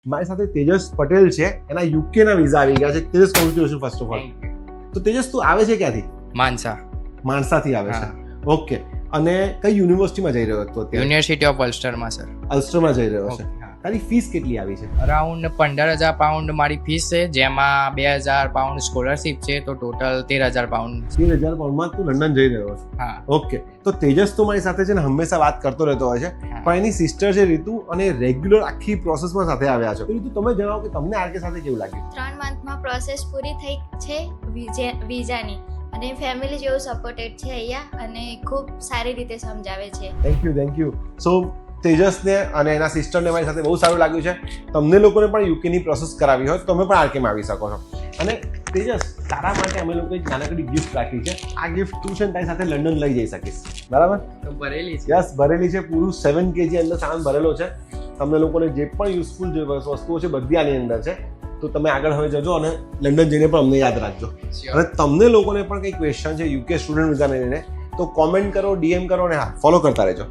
મારી સાથે તેજસ પટેલ છે, એના યુકે ના વિઝા આવી ગયા છે. Tejas, congratulation first of all. તો તેજસ, તું આવે છે ક્યાંથી? માનસા, માણસાથી આવે છે. ઓકે. અને કઈ યુનિવર્સિટીમાં જઈ રહ્યો હતો અત્યારે? યુનિવર્સિટી ઓફ અલ્સ્ટરમાં સર. અલ્સ્ટરમાં જઈ રહ્યો છે. તારી ફીસ કેટલી આવી છે? અરાઉન્ડ 15,000 પાઉન્ડ મારી ફીસ છે, જેમાં 2,000 પાઉન્ડ સ્કોલરશિપ છે, તો ટોટલ 13,000 પાઉન્ડ. 13,000 પાઉન્ડમાં તું લંડન જઈ રહ્યો છે. હા. ઓકે. તો તેજસ તો મારી સાથે છે ને હંમેશા વાત કરતો રહેતો હોય છે, પણ એની સિસ્ટર છે રીતુ, અને રેગ્યુલર આખી પ્રોસેસમાં સાથે આવ્યા છે. તો રીતુ, તમે જણાવો કે તમને આરકે સાથે કેવું લાગ્યું? 3 મંથમાં પ્રોસેસ પૂરી થઈ છે વિઝાની, અને ફેમિલી જેવું સપોર્ટેડ છે અહીંયા, અને ખૂબ સારી રીતે સમજાવે છે. Thank you. સો તેજસને અને એના સિસ્ટરને મારી સાથે બહુ સારું લાગ્યું છે. તમને લોકોને પણ યુકેની પ્રોસેસ કરાવી હોય તો તમે પણ આરકેમાં આવી શકો છો. અને તેજસ, તારા માટે અમે લોકો એક નાનકડી ગિફ્ટ રાખી છે. આ ગિફ્ટ તું છે ને તારી સાથે લંડન લઈ જઈ શકીશ, બરાબર? તો ભરેલી છે. યસ, ભરેલી છે. પૂરું 7 kg અંદર સામાન ભરેલો છે. તમને લોકોને જે પણ યુઝફુલ જે વસ્તુઓ છે બધી આની અંદર છે. તો તમે આગળ હવે જજો અને લંડન જઈને પણ અમને યાદ રાખજો. અને તમને લોકોને પણ કંઈ ક્વેશ્ચન છે યુકે સ્ટુડન્ટ વિઝાને લઈને, તો કોમેન્ટ કરો, ડીએમ કરો, અને હા, ફોલો કરતા રહેજો.